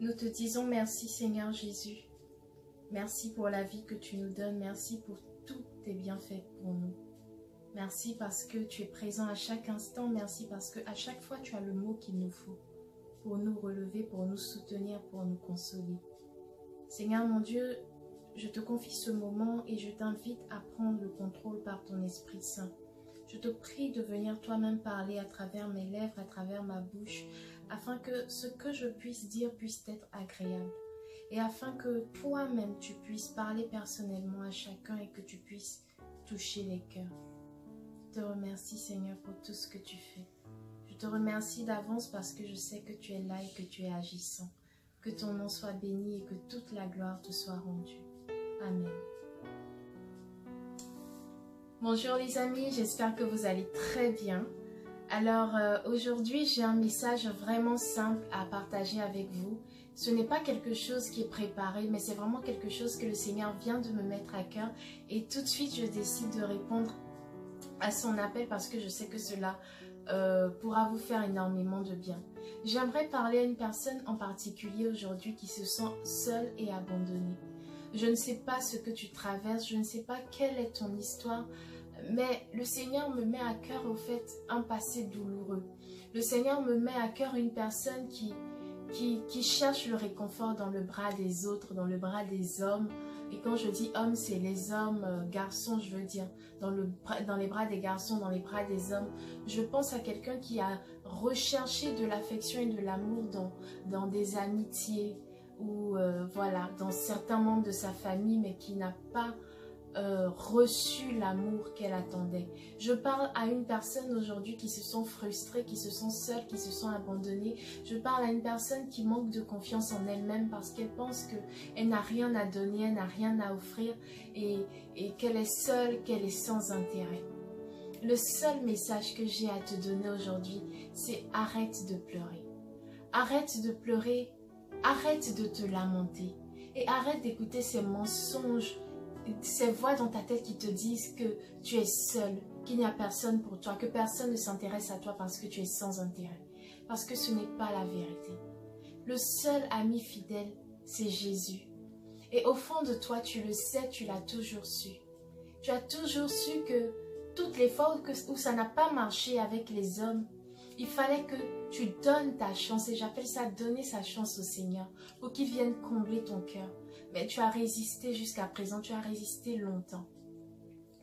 Nous te disons merci Seigneur Jésus. Merci pour la vie que tu nous donnes. Merci pour tous tes bienfaits pour nous. Merci parce que tu es présent à chaque instant. Merci parce qu'à chaque fois tu as le mot qu'il nous faut pour nous relever, pour nous soutenir, pour nous consoler. Seigneur mon Dieu, je te confie ce moment et je t'invite à prendre le contrôle par ton Esprit Saint. Je te prie de venir toi-même parler à travers mes lèvres, à travers ma bouche, afin que ce que je puisse dire puisse être agréable. Et afin que toi-même tu puisses parler personnellement à chacun et que tu puisses toucher les cœurs. Je te remercie Seigneur pour tout ce que tu fais. Je te remercie d'avance parce que je sais que tu es là et que tu es agissant. Que ton nom soit béni et que toute la gloire te soit rendue. Amen. Bonjour les amis, j'espère que vous allez très bien. Alors aujourd'hui j'ai un message vraiment simple à partager avec vous. Ce n'est pas quelque chose qui est préparé, mais c'est vraiment quelque chose que le Seigneur vient de me mettre à cœur. Et tout de suite je décide de répondre à son appel parce que je sais que cela pourra vous faire énormément de bien. J'aimerais parler à une personne en particulier aujourd'hui qui se sent seule et abandonnée. Je ne sais pas ce que tu traverses, je ne sais pas quelle est ton histoire, mais le Seigneur me met à cœur au fait un passé douloureux. Le Seigneur me met à cœur une personne qui cherche le réconfort dans le bras des autres, dans le bras des hommes. Et quand je dis hommes, c'est les hommes, garçons, je veux dire, dans les bras des garçons, dans les bras des hommes. Je pense à quelqu'un qui a recherché de l'affection et de l'amour dans des amitiés ou voilà, dans certains membres de sa famille, mais qui n'a pas reçu l'amour qu'elle attendait. Je parle à une personne aujourd'hui qui se sent frustrée, qui se sent seule, qui se sent abandonnée. Je parle à une personne qui manque de confiance en elle-même parce qu'elle pense qu'elle n'a rien à donner, elle n'a rien à offrir et qu'elle est seule, qu'elle est sans intérêt. Le seul message que j'ai à te donner aujourd'hui, c'est arrête de pleurer. Arrête de pleurer, arrête de te lamenter et arrête d'écouter ces mensonges, ces voix dans ta tête qui te disent que tu es seul, qu'il n'y a personne pour toi, que personne ne s'intéresse à toi parce que tu es sans intérêt. Parce que ce n'est pas la vérité. Le seul ami fidèle, c'est Jésus. Et au fond de toi, tu le sais, tu l'as toujours su. Tu as toujours su que toutes les fois où ça n'a pas marché avec les hommes, il fallait que tu donnes ta chance, et j'appelle ça donner sa chance au Seigneur, pour qu'il vienne combler ton cœur. Mais tu as résisté jusqu'à présent, tu as résisté longtemps.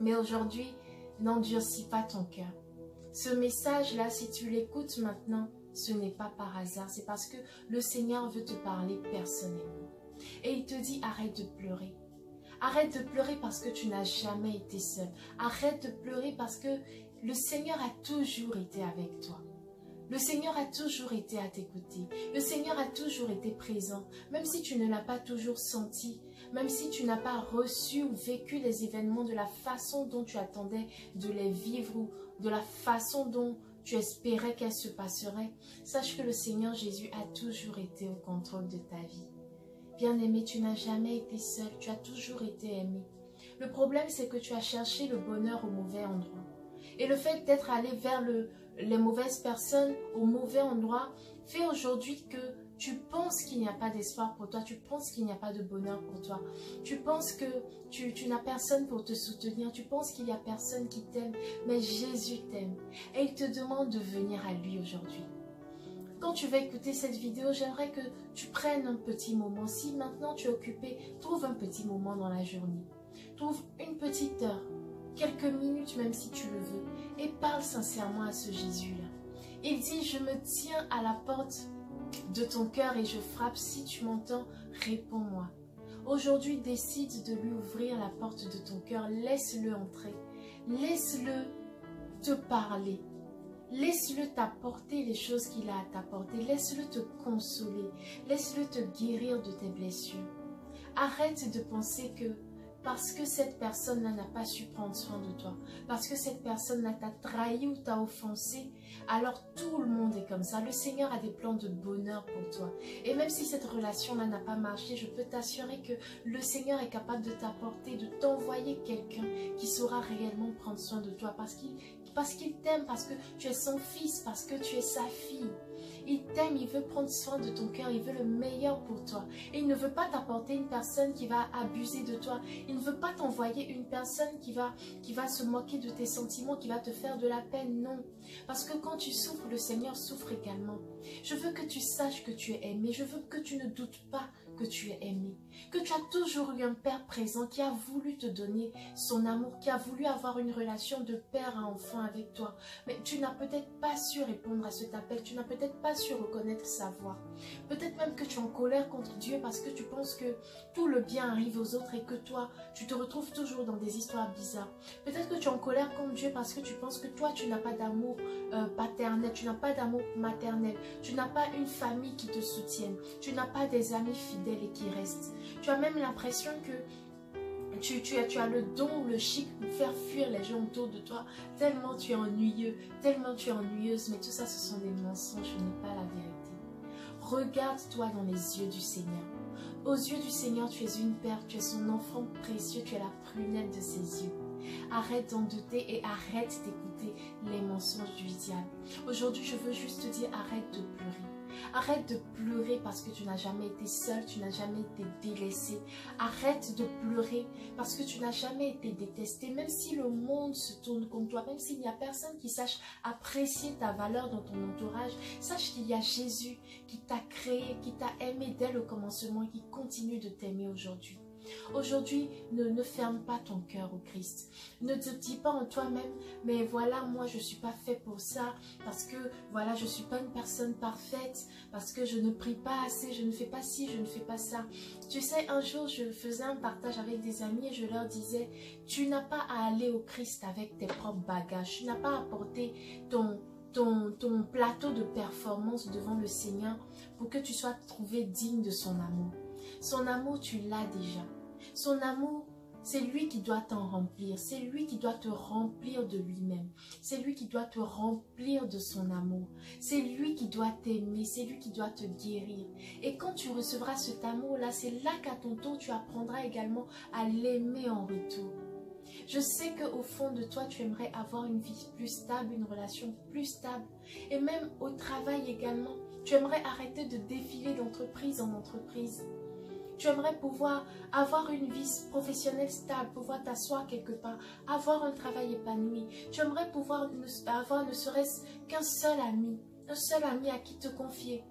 Mais aujourd'hui, n'endurcis pas ton cœur. Ce message-là, si tu l'écoutes maintenant, ce n'est pas par hasard, c'est parce que le Seigneur veut te parler personnellement. Et il te dit, arrête de pleurer. Arrête de pleurer parce que tu n'as jamais été seul. Arrête de pleurer parce que le Seigneur a toujours été avec toi. Le Seigneur a toujours été à t'écouter. Le Seigneur a toujours été présent. Même si tu ne l'as pas toujours senti, même si tu n'as pas reçu ou vécu les événements de la façon dont tu attendais de les vivre ou de la façon dont tu espérais qu'elles se passeraient, sache que le Seigneur Jésus a toujours été au contrôle de ta vie. Bien-aimé, tu n'as jamais été seul, tu as toujours été aimé. Le problème, c'est que tu as cherché le bonheur au mauvais endroit. Et le fait d'être allé vers les mauvaises personnes au mauvais endroit fait aujourd'hui que tu penses qu'il n'y a pas d'espoir pour toi, tu penses qu'il n'y a pas de bonheur pour toi, tu penses que tu n'as personne pour te soutenir, tu penses qu'il n'y a personne qui t'aime, mais Jésus t'aime et il te demande de venir à lui aujourd'hui. Quand tu vas écouter cette vidéo, j'aimerais que tu prennes un petit moment. Si maintenant tu es occupé, trouve un petit moment dans la journée. Trouve une petite heure, quelques minutes même si tu le veux, et parle sincèrement à ce Jésus-là. Il dit, je me tiens à la porte de ton cœur et je frappe. Si tu m'entends, réponds-moi. Aujourd'hui, décide de lui ouvrir la porte de ton cœur. Laisse-le entrer. Laisse-le te parler. Laisse-le t'apporter les choses qu'il a à t'apporter. Laisse-le te consoler. Laisse-le te guérir de tes blessures. Arrête de penser que parce que cette personne-là n'a pas su prendre soin de toi, parce que cette personne-là t'a trahi ou t'a offensé, alors tout le monde est comme ça. Le Seigneur a des plans de bonheur pour toi. Et même si cette relation-là n'a pas marché, je peux t'assurer que le Seigneur est capable de t'apporter, de t'envoyer quelqu'un qui saura réellement prendre soin de toi parce qu'il t'aime, parce que tu es son fils, parce que tu es sa fille. Il t'aime, il veut prendre soin de ton cœur, il veut le meilleur pour toi. Et il ne veut pas t'apporter une personne qui va abuser de toi. Il ne veut pas t'envoyer une personne qui va se moquer de tes sentiments, qui va te faire de la peine. Non. Parce que quand tu souffres, le Seigneur souffre également. Je veux que tu saches que tu es aimé. Je veux que tu ne doutes pas que tu es aimé. Que tu as toujours eu un Père présent qui a voulu te donner son amour, qui a voulu avoir une relation de père à enfant avec toi. Mais tu n'as peut-être pas su répondre à cet appel. Tu n'as peut-être pas su reconnaître sa voix. Peut-être même que tu es en colère contre Dieu parce que tu penses que tout le bien arrive aux autres et que toi, tu te retrouves toujours dans des histoires bizarres. Peut-être que tu es en colère contre Dieu parce que tu penses que toi, tu n'as pas d'amour paternel, tu n'as pas d'amour maternel, tu n'as pas une famille qui te soutienne, tu n'as pas des amis fidèles et qui restent. Tu as même l'impression que tu as le don ou le chic pour faire fuir les gens autour de toi, tellement tu es ennuyeux, tellement tu es ennuyeuse, mais tout ça, ce sont des mensonges, ce n'est pas la vérité. Regarde-toi dans les yeux du Seigneur. Aux yeux du Seigneur, tu es une perle, tu es son enfant précieux, tu es la prunelle de ses yeux. Arrête d'en douter et arrête d'écouter les mensonges du diable. Aujourd'hui, je veux juste te dire, arrête de pleurer. Arrête de pleurer parce que tu n'as jamais été seul, tu n'as jamais été délaissé. Arrête de pleurer parce que tu n'as jamais été détesté. Même si le monde se tourne contre toi, même s'il n'y a personne qui sache apprécier ta valeur dans ton entourage, sache qu'il y a Jésus qui t'a créé, qui t'a aimé dès le commencement et qui continue de t'aimer aujourd'hui. Aujourd'hui, ne ferme pas ton cœur au Christ. Ne te dis pas en toi-même, mais voilà, moi je ne suis pas fait pour ça, parce que voilà, je ne suis pas une personne parfaite, parce que je ne prie pas assez, je ne fais pas ci, je ne fais pas ça. Tu sais, un jour, je faisais un partage avec des amis et je leur disais, tu n'as pas à aller au Christ avec tes propres bagages, tu n'as pas à porter ton plateau de performance devant le Seigneur pour que tu sois trouvé digne de son amour. Son amour, tu l'as déjà. Son amour, c'est lui qui doit t'en remplir. C'est lui qui doit te remplir de lui-même. C'est lui qui doit te remplir de son amour. C'est lui qui doit t'aimer. C'est lui qui doit te guérir. Et quand tu recevras cet amour-là, c'est là qu'à ton tour, tu apprendras également à l'aimer en retour. Je sais qu'au fond de toi, tu aimerais avoir une vie plus stable, une relation plus stable. Et même au travail également, tu aimerais arrêter de défiler d'entreprise en entreprise. Tu aimerais pouvoir avoir une vie professionnelle stable, pouvoir t'asseoir quelque part, avoir un travail épanoui. Tu aimerais pouvoir avoir ne serait-ce qu'un seul ami à qui te confier,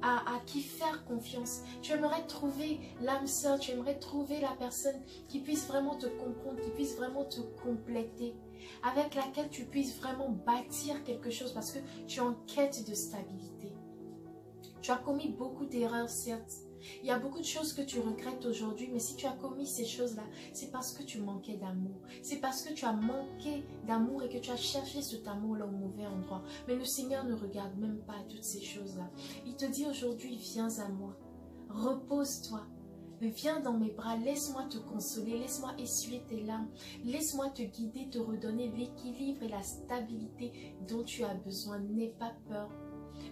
à qui faire confiance. Tu aimerais trouver l'âme sœur, tu aimerais trouver la personne qui puisse vraiment te comprendre, qui puisse vraiment te compléter, avec laquelle tu puisses vraiment bâtir quelque chose parce que tu es en quête de stabilité. Tu as commis beaucoup d'erreurs, certes. Il y a beaucoup de choses que tu regrettes aujourd'hui, mais si tu as commis ces choses-là, c'est parce que tu manquais d'amour. C'est parce que tu as manqué d'amour et que tu as cherché cet amour-là au mauvais endroit. Mais le Seigneur ne regarde même pas toutes ces choses-là. Il te dit aujourd'hui, viens à moi, repose-toi. Viens dans mes bras, laisse-moi te consoler, laisse-moi essuyer tes larmes, laisse-moi te guider, te redonner l'équilibre et la stabilité dont tu as besoin. N'aie pas peur.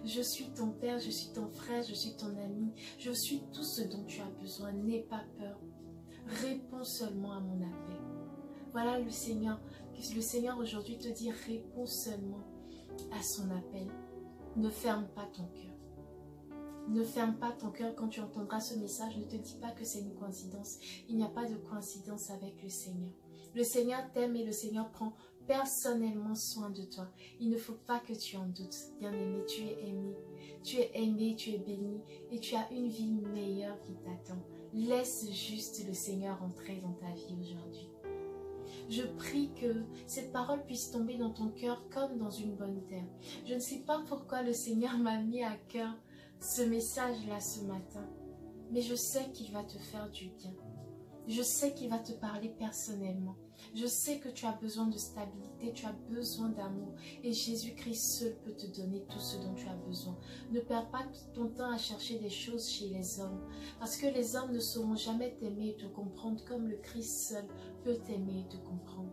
Je suis ton père, je suis ton frère, je suis ton ami, je suis tout ce dont tu as besoin. N'aie pas peur. Réponds seulement à mon appel. Voilà le Seigneur aujourd'hui te dit, réponds seulement à son appel. Ne ferme pas ton cœur. Ne ferme pas ton cœur quand tu entendras ce message. Ne te dis pas que c'est une coïncidence. Il n'y a pas de coïncidence avec le Seigneur. Le Seigneur t'aime et le Seigneur prend personnellement soin de toi. Il ne faut pas que tu en doutes. Bien-aimé, tu es aimé. Tu es aimé, tu es béni et tu as une vie meilleure qui t'attend. Laisse juste le Seigneur entrer dans ta vie aujourd'hui. Je prie que cette parole puisse tomber dans ton cœur comme dans une bonne terre. Je ne sais pas pourquoi le Seigneur m'a mis à cœur ce message-là ce matin, mais je sais qu'il va te faire du bien. Je sais qu'il va te parler personnellement. Je sais que tu as besoin de stabilité, tu as besoin d'amour. Et Jésus-Christ seul peut te donner tout ce dont tu as besoin. Ne perds pas ton temps à chercher des choses chez les hommes. Parce que les hommes ne sauront jamais t'aimer et te comprendre comme le Christ seul peut t'aimer et te comprendre.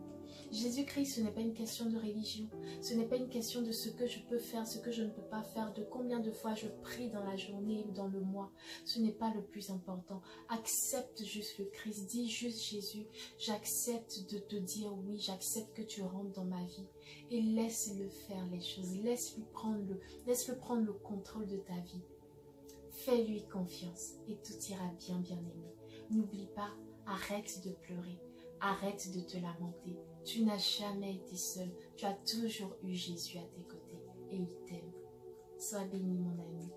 Jésus-Christ, ce n'est pas une question de religion. Ce n'est pas une question de ce que je peux faire, ce que je ne peux pas faire, de combien de fois je prie dans la journée ou dans le mois. Ce n'est pas le plus important. Accepte juste le Christ. Dis juste Jésus, j'accepte de te dire oui, j'accepte que tu rentres dans ma vie. Et laisse-le faire les choses. Laisse-le prendre le contrôle de ta vie. Fais-lui confiance et tout ira bien, bien aimé. N'oublie pas, arrête de pleurer. Arrête de te lamenter. Tu n'as jamais été seul. Tu as toujours eu Jésus à tes côtés et il t'aime. Sois béni mon ami.